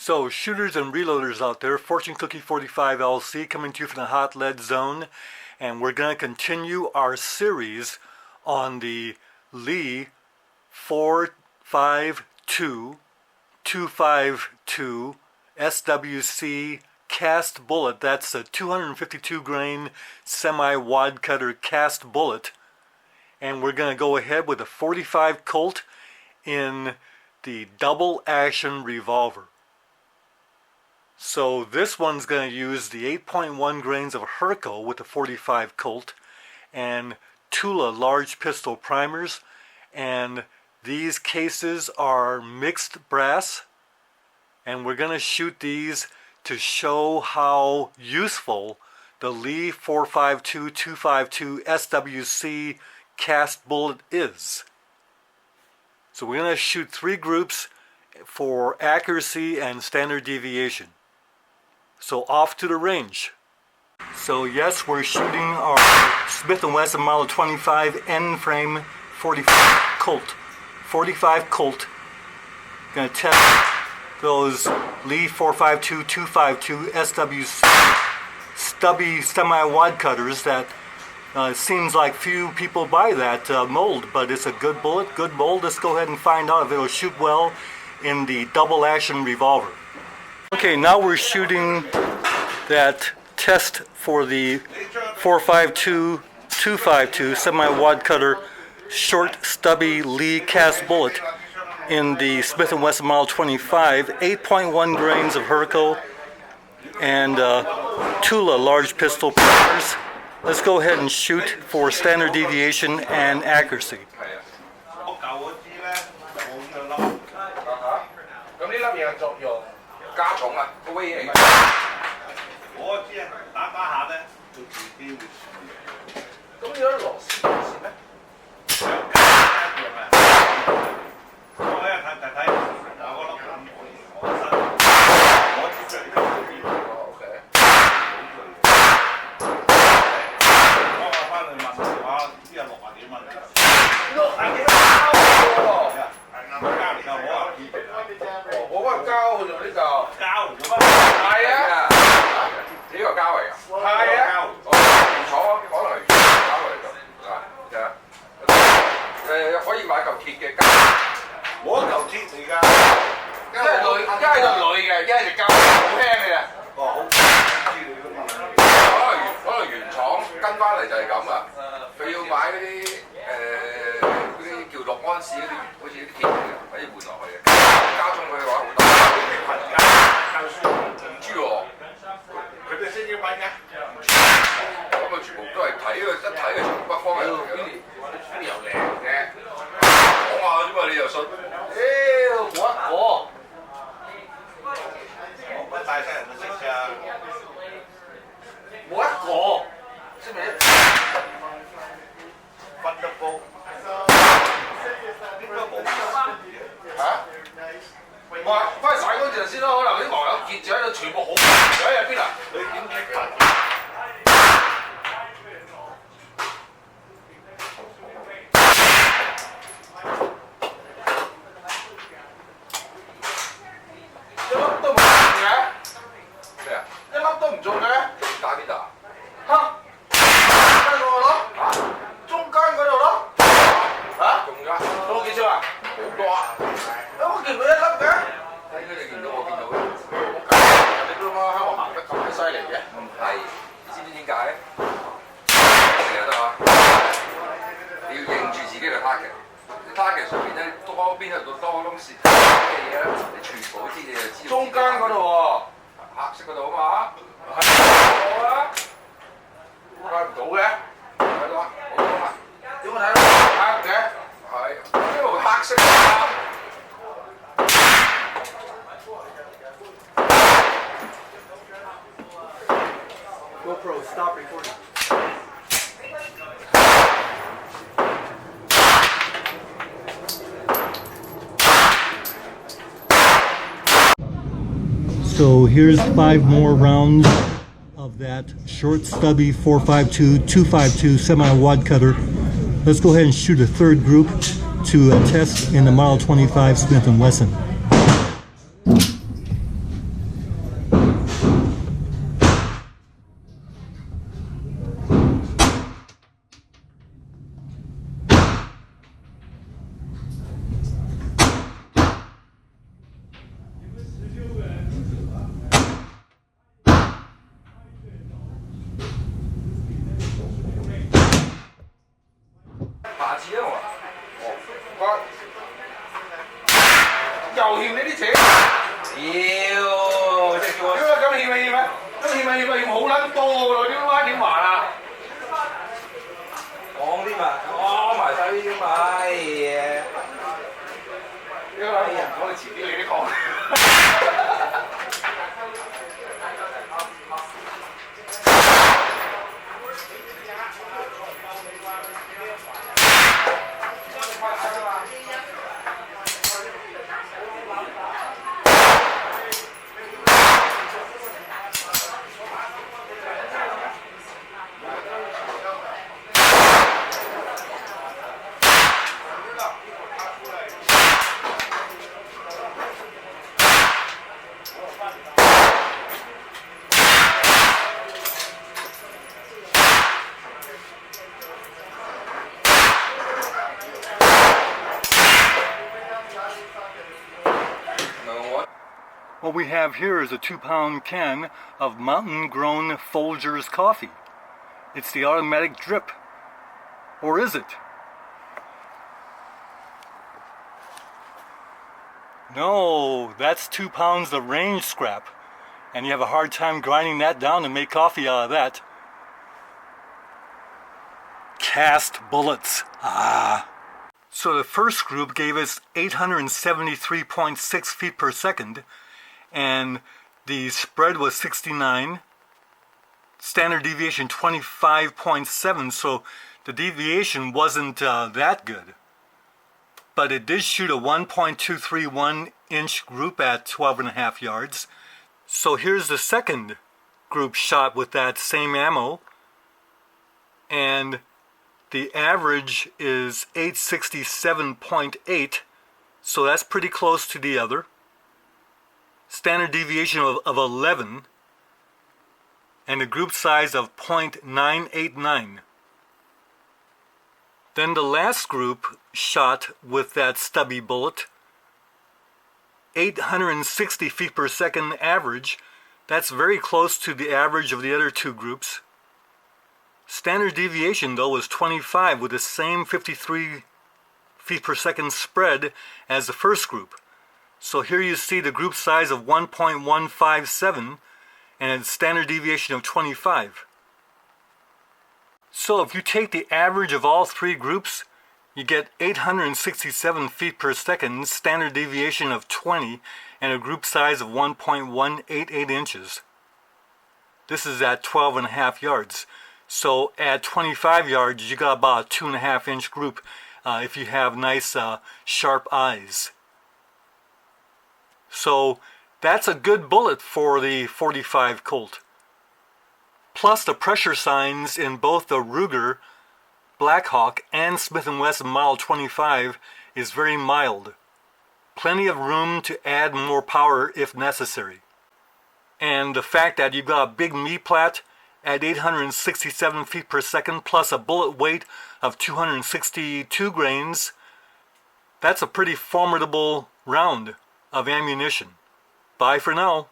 So, shooters and reloaders out there, Fortune Cookie 45 LC coming to you from the Hot Lead Zone, and we're going to continue our series on the Lee 452 252 SWC cast bullet. That's a 252 grain semi-wad cutter cast bullet, and we're going to go ahead with a 45 Colt in the double action revolver. So this one's going to use the 8.1 grains of Herco with the 45 Colt and Tula large pistol primers, and these cases are mixed brass, and we're going to shoot these to show how useful the Lee 452 252 SWC cast bullet is. So we're going to shoot 3 groups for accuracy and standard deviation. So off to the range. So yes, we're shooting our Smith & Wesson Model 25 end frame 45 Colt. 45 Colt. Gonna test those Lee 452 252 SWC stubby semi-wad cutters that seems like few people buy that mold, but it's a good bullet, good mold. Let's go ahead and find out if it'll shoot well in the double action revolver. Okay, now we're shooting that test for the 452 252 semi-wad cutter short stubby Lee cast bullet in the Smith & Wesson Model 25, 8.1 grains of Herco and Tula large pistol primers. Let's go ahead and shoot for standard deviation and accuracy. GoPro, stop recording. So here's 5 more rounds of that short stubby 452 252 semi-wad cutter. Let's go ahead and shoot a 3rd group to test in the Model 25 Smith & Wesson. 次啊嘛。我又欠你啲錢。屌，即係叫我。咁欠咪欠咪，咁欠好撚多喎，點還啊？講啲嘛，講埋晒呢啲嘛，哎呀！哎呀，我哋遲啲你啲講。What we have here is a 2-pound can of mountain-grown Folgers coffee. It's the automatic drip. Or is it? No, that's 2 pounds of range scrap. And you have a hard time grinding that down to make coffee out of that. Cast bullets. Ah. So the first group gave us 873.6 feet per second. And the spread was 69, standard deviation 25.7, so the deviation wasn't that good. But it did shoot a 1.231 inch group at 12.5 yards. So here's the second group shot with that same ammo, and the average is 867.8, so that's pretty close to the other. Standard deviation of 11, and a group size of 0.989. Then the last group shot with that stubby bullet, 860 feet per second average. That's very close to the average of the other two groups. Standard deviation though was 25 with the same 53 feet per second spread as the first group. So here you see the group size of 1.157 and a standard deviation of 25. So if you take the average of all three groups, you get 867 feet per second, standard deviation of 20, and a group size of 1.188 inches. This is at 12.5 yards. So at 25 yards, you got about a 2.5 inch group if you have nice sharp eyes. So that's a good bullet for the 45 Colt. Plus the pressure signs in both the Ruger Blackhawk and Smith & Wesson Model 25 is very mild. Plenty of room to add more power if necessary. And the fact that you've got a big knee-plat at 867 feet per second plus a bullet weight of 262 grains, that's a pretty formidable round of ammunition. Bye for now.